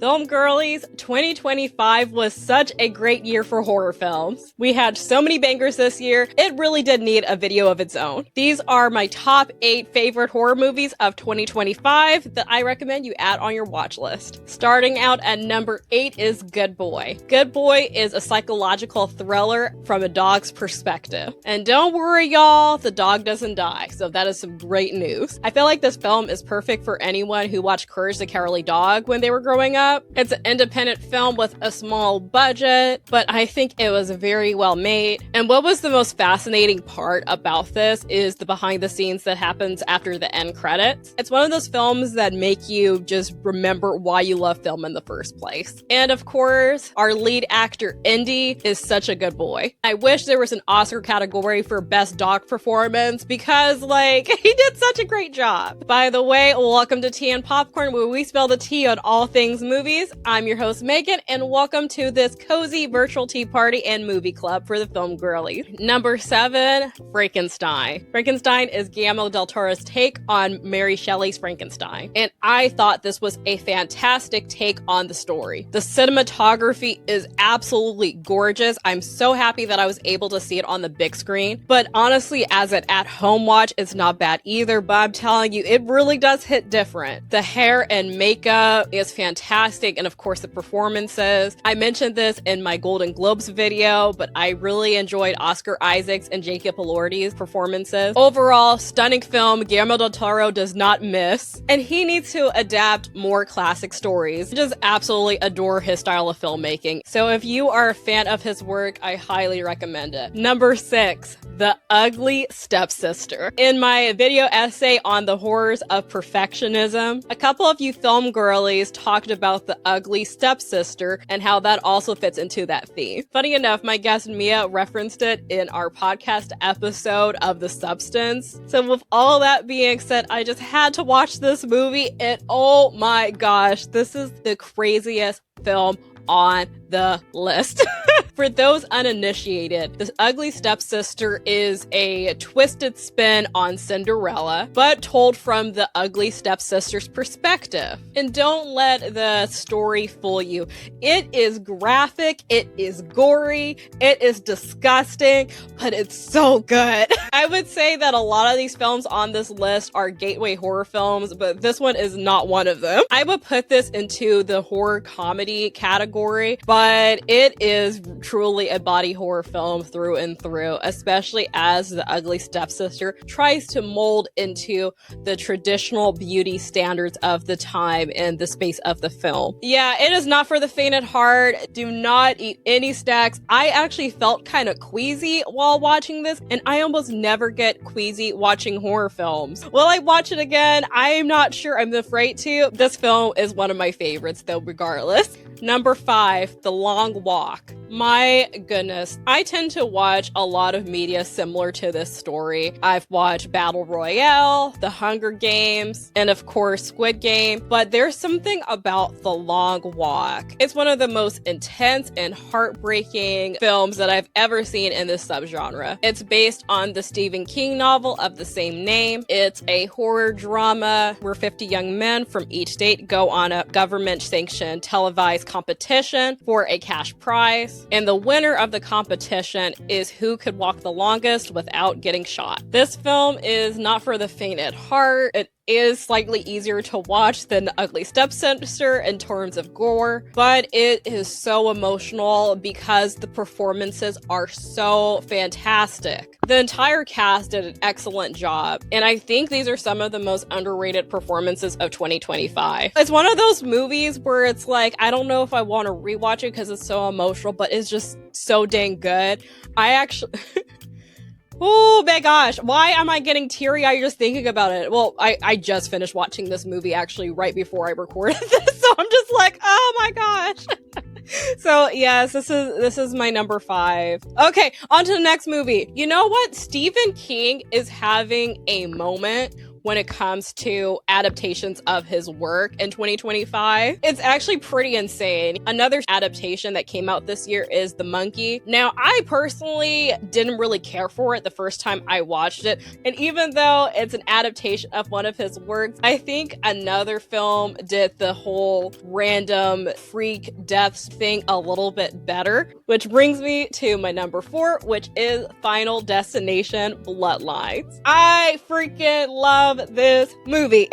Film girlies, 2025 was such a great year for horror films. We had so many bangers this year, it really did need a video of its own. These are my top 8 favorite horror movies of 2025 that I recommend you add on your watch list. Starting out at number 8 is Good Boy. Good Boy is a psychological thriller from a dog's perspective. And don't worry y'all, the dog doesn't die, so that is some great news. I feel like this film is perfect for anyone who watched Courage the Cowardly Dog when they were growing up. It's an independent film with a small budget, but I think it was very well made. And what was the most fascinating part about this is the behind the scenes that happens after the end credits. It's one of those films that make you just remember why you love film in the first place. And of course, our lead actor, Indy, is such a good boy. I wish there was an Oscar category for best dog performance because, he did such a great job. By the way, welcome to Tea and Popcorn, where we spill the tea on all things movies. I'm your host, Megan, and welcome to this cozy virtual tea party and movie club for the film girlies. Number 7, Frankenstein. Frankenstein is Guillermo del Toro's take on Mary Shelley's Frankenstein, and I thought this was a fantastic take on the story. The cinematography is absolutely gorgeous. I'm so happy that I was able to see it on the big screen, but honestly, as an at-home watch, it's not bad either, but I'm telling you, it really does hit different. The hair and makeup is fantastic, and of course the performances. I mentioned this in my Golden Globes video, but I really enjoyed Oscar Isaac's and Jacob Elordi's performances. Overall, stunning film. Guillermo del Toro does not miss, and he needs to adapt more classic stories. I just absolutely adore his style of filmmaking. So if you are a fan of his work, I highly recommend it. Number 6, The Ugly Stepsister. In my video essay on the horrors of perfectionism, a couple of you film girlies talked about The Ugly Stepsister and how that also fits into that theme. Funny enough, my guest Mia referenced it in our podcast episode of The Substance. So with all that being said, I just had to watch this movie, and oh my gosh, this is the craziest film on the list. For those uninitiated, The Ugly Stepsister is a twisted spin on Cinderella, but told from the ugly stepsister's perspective. And don't let the story fool you. It is graphic, it is gory, it is disgusting, but it's so good. I would say that a lot of these films on this list are gateway horror films, but this one is not one of them. I would put this into the horror comedy category, but it is truly a body horror film through and through, especially as The Ugly Stepsister tries to mold into the traditional beauty standards of the time and the space of the film. Yeah, it is not for the faint at heart. Do not eat any snacks. I actually felt kind of queasy while watching this, and I almost never get queasy watching horror films. Will I watch it again? I'm not sure. I'm afraid to. This film is one of my favorites, though, regardless. Number 5, The Long Walk. My goodness, I tend to watch a lot of media similar to this story. I've watched Battle Royale, The Hunger Games, and of course Squid Game, but there's something about The Long Walk. It's one of the most intense and heartbreaking films that I've ever seen in this subgenre. It's based on the Stephen King novel of the same name. It's a horror drama where 50 young men from each state go on a government-sanctioned televised competition for a cash prize. And the winner of the competition is who could walk the longest without getting shot. This film is not for the faint at heart. It is slightly easier to watch than The Ugly Stepsister in terms of gore, but it is so emotional because the performances are so fantastic. The entire cast did an excellent job, and I think these are some of the most underrated performances of 2025. It's one of those movies where it's like, I don't know if I want to rewatch it because it's so emotional, but it's just so dang good. I actually... Oh my gosh, why am I getting teary-eyed just thinking about it? Well, I just finished watching this movie actually right before I recorded this, so I'm just like, oh my gosh. So yes, this is my number 5. Okay, on to the next movie. You know what? Stephen King is having a moment when it comes to adaptations of his work in 2025. It's actually pretty insane. Another adaptation that came out this year is The Monkey. Now, I personally didn't really care for it the first time I watched it, and even though it's an adaptation of one of his works, I think another film did the whole random freak deaths thing a little bit better, which brings me to my number 4, which is Final Destination Bloodlines. I freaking love this movie.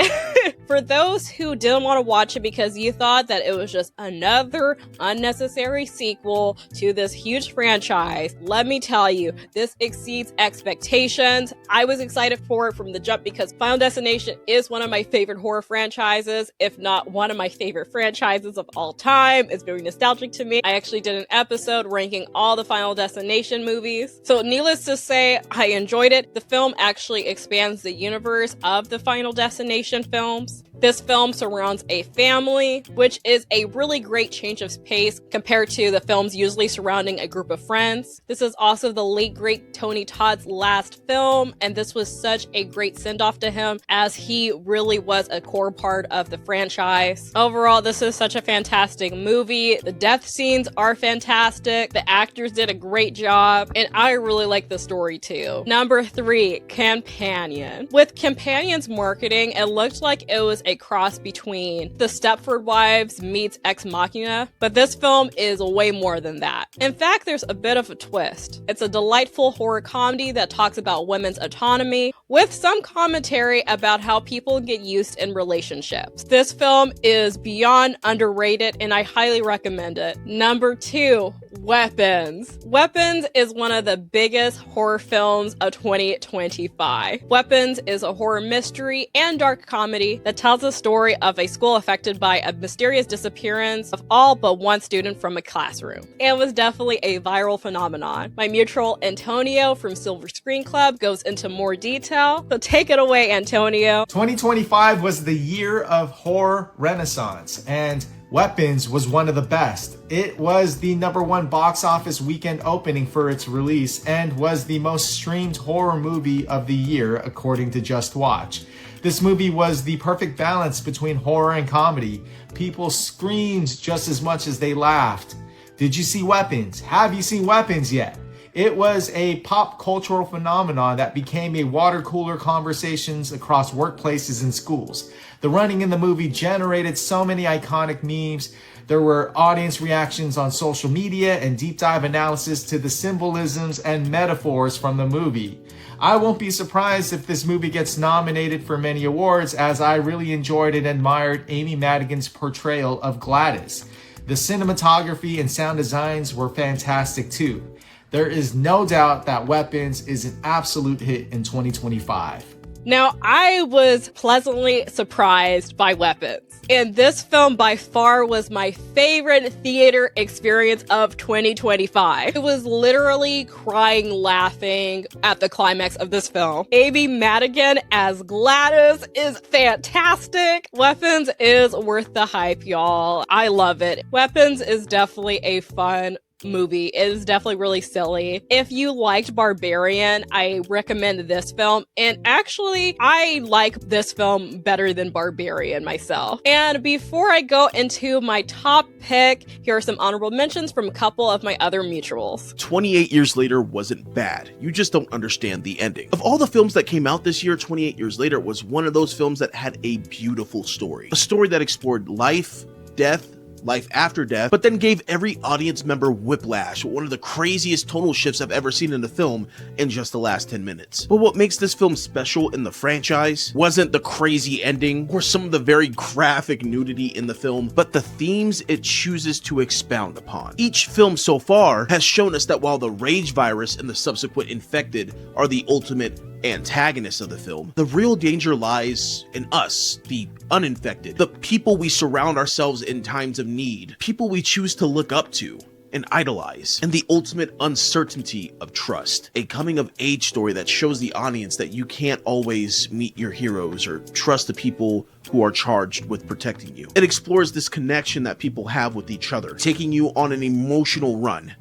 For those who didn't want to watch it because you thought that it was just another unnecessary sequel to this huge franchise, let me tell you, this exceeds expectations. I was excited for it from the jump because Final Destination is one of my favorite horror franchises, if not one of my favorite franchises of all time. It's very nostalgic to me. I actually did an episode ranking all the Final Destination movies. So needless to say, I enjoyed it. The film actually expands the universe of the Final Destination films. This film surrounds a family, which is a really great change of pace compared to the films usually surrounding a group of friends. This is also the late great Tony Todd's last film, and this was such a great send-off to him as he really was a core part of the franchise. Overall, this is such a fantastic movie. The death scenes are fantastic. The actors did a great job, and I really like the story too. Number 3, Companion. With Companion's marketing, it looked like it was a cross between The Stepford Wives meets Ex Machina, but this film is way more than that. In fact, there's a bit of a twist. It's a delightful horror comedy that talks about women's autonomy with some commentary about how people get used in relationships. This film is beyond underrated and I highly recommend it. Number 2, Weapons. Weapons is one of the biggest horror films of 2025. Weapons is a horror mystery and dark comedy that tells the story of a school affected by a mysterious disappearance of all but one student from a classroom. It was definitely a viral phenomenon. My mutual Antonio from Silver Screen Club goes into more detail, so take it away, Antonio. 2025 was the year of horror renaissance, and Weapons was one of the best. It was the #1 box office weekend opening for its release and was the most streamed horror movie of the year according to Just Watch. This movie was the perfect balance between horror and comedy. People screamed just as much as they laughed. Did you see Weapons? Have you seen Weapons yet? It was a pop cultural phenomenon that became a water cooler conversations across workplaces and schools. The running in the movie generated so many iconic memes. There were audience reactions on social media and deep dive analysis to the symbolisms and metaphors from the movie. I won't be surprised if this movie gets nominated for many awards, as I really enjoyed and admired Amy Madigan's portrayal of Gladys. The cinematography and sound designs were fantastic too. There is no doubt that Weapons is an absolute hit in 2025. Now, I was pleasantly surprised by Weapons, and this film by far was my favorite theater experience of 2025. It was literally crying laughing at the climax of this film. Amy Madigan as Gladys is fantastic. Weapons is worth the hype, y'all. I love it. Weapons is definitely a fun movie. It is definitely really silly. If you liked Barbarian, I recommend this film. And actually, I like this film better than Barbarian myself. And before I go into my top pick, here are some honorable mentions from a couple of my other mutuals. 28 Years Later wasn't bad. You just don't understand the ending. Of all the films that came out this year, 28 Years Later was one of those films that had a beautiful story. A story that explored life, death, life after death, but then gave every audience member whiplash, one of the craziest tonal shifts I've ever seen in a film in just the last 10 minutes. But what makes this film special in the franchise wasn't the crazy ending or some of the very graphic nudity in the film, but the themes it chooses to expound upon. Each film so far has shown us that while the rage virus and the subsequent infected are the ultimate antagonists of the film, the real danger lies in us, the uninfected, the people we surround ourselves in times of need, people we choose to look up to and idolize, and the ultimate uncertainty of trust. A coming of age story that shows the audience that you can't always meet your heroes or trust the people who are charged with protecting you. It explores this connection that people have with each other, taking you on an emotional run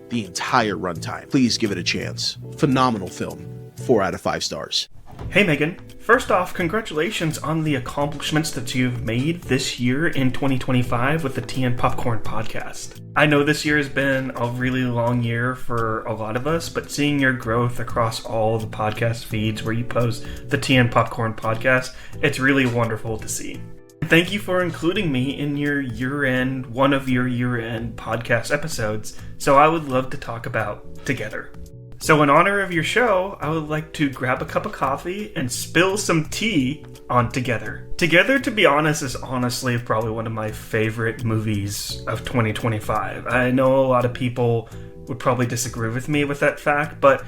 the entire runtime. Please give it a chance. Phenomenal film. 4 out of 5 stars. Hey Meagan, first off, congratulations on the accomplishments that you've made this year in 2025 with the Tea and Popcorn podcast. I know this year has been a really long year for a lot of us, but seeing your growth across all the podcast feeds where you post the Tea and Popcorn podcast, it's really wonderful to see. Thank you for including me in your one of your year-end podcast episodes, so I would love to talk about Together. So in honor of your show, I would like to grab a cup of coffee and spill some tea on Together. Together, to be honest, is honestly probably one of my favorite movies of 2025. I know a lot of people would probably disagree with me with that fact, but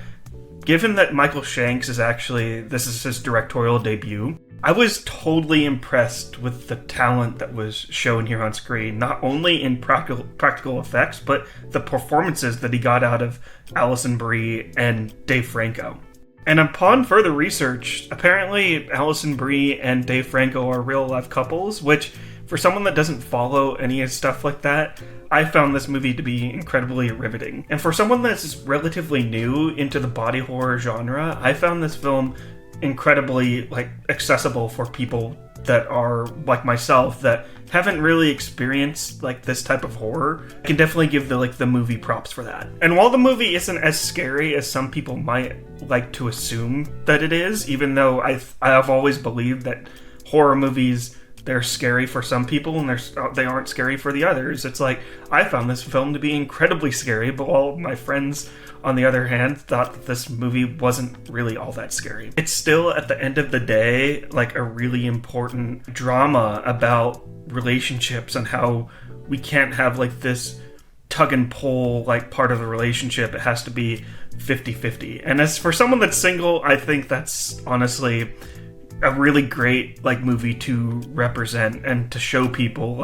given that Michael Shanks this is his directorial debut, I was totally impressed with the talent that was shown here on screen, not only in practical effects, but the performances that he got out of Alison Brie and Dave Franco. And upon further research, apparently Alison Brie and Dave Franco are real-life couples, which, for someone that doesn't follow any stuff like that, I found this movie to be incredibly riveting. And for someone that's relatively new into the body horror genre, I found this film incredibly accessible for people that are like myself that haven't really experienced this type of horror. I can definitely give the movie props for that. And while the movie isn't as scary as some people might like to assume that it is, even though I've always believed that horror movies, they're scary for some people and they aren't scary for the others. It's I found this film to be incredibly scary, but all my friends, on the other hand, thought that this movie wasn't really all that scary. It's still, at the end of the day, a really important drama about relationships and how we can't have this tug and pull part of the relationship. It has to be 50-50. And as for someone that's single, I think that's honestly a really great movie to represent and to show people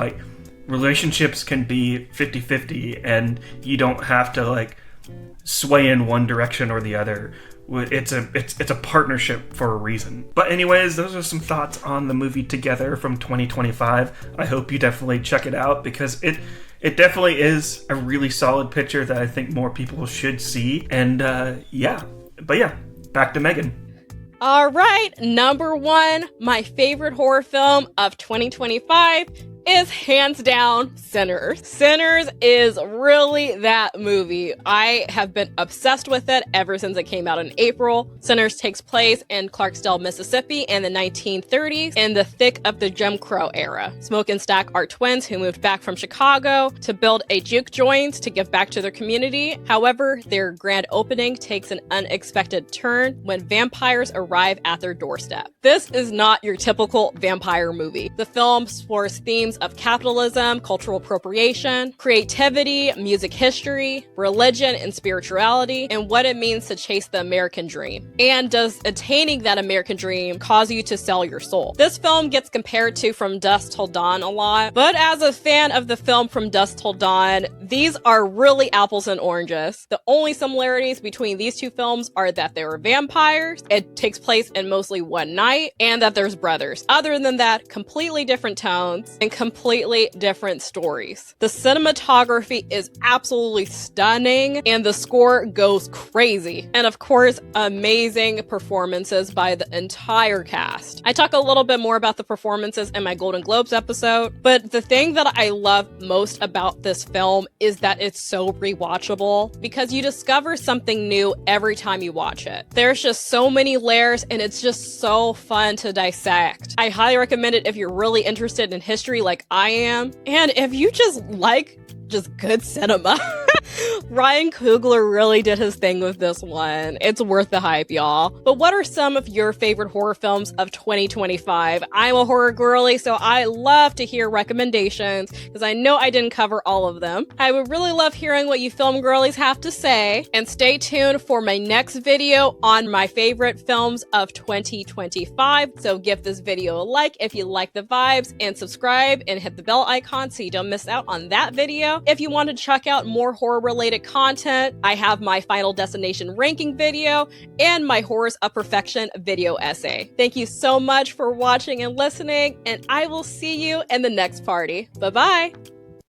relationships can be 50-50 and you don't have to sway in one direction or the other. It's a partnership for a reason. But anyways, those are some thoughts on the movie Together from 2025. I hope you definitely check it out because it definitely is a really solid picture that I think more people should see. And back to Meagan. All right, number one, my favorite horror film of 2025 is hands down Sinners. Sinners is really that movie. I have been obsessed with it ever since it came out in April. Sinners takes place in Clarksdale, Mississippi in the 1930s in the thick of the Jim Crow era. Smoke and Stack are twins who moved back from Chicago to build a juke joint to give back to their community. However, their grand opening takes an unexpected turn when vampires arrive at their doorstep. This is not your typical vampire movie. The film explores themes of capitalism, cultural appropriation, creativity, music history, religion and spirituality, and what it means to chase the American dream. And does attaining that American dream cause you to sell your soul? This film gets compared to From Dusk Till Dawn a lot, but as a fan of the film From Dusk Till Dawn, these are really apples and oranges. The only similarities between these two films are that they were vampires, it takes place in mostly one night, and that there's brothers. Other than that, completely different tones and completely different stories. The cinematography is absolutely stunning and the score goes crazy. And of course, amazing performances by the entire cast. I talk a little bit more about the performances in my Golden Globes episode, but the thing that I love most about this film is that it's so rewatchable because you discover something new every time you watch it. There's just so many layers and it's just so fun to dissect. I highly recommend it if you're really interested in history like I am, and if you just like good cinema. Ryan Coogler really did his thing with this one. It's worth the hype, y'all. But what are some of your favorite horror films of 2025? I'm a horror girly, so I love to hear recommendations because I know I didn't cover all of them. I would really love hearing what you film girlies have to say, and stay tuned for my next video on my favorite films of 2025. So give this video a like if you like the vibes, and subscribe and hit the bell icon so you don't miss out on that video. If you want to check out more horror-related content, I have my Final Destination ranking video and my Horrors of Perfection video essay. Thank you so much for watching and listening, and I will see you in the next party. Bye-bye!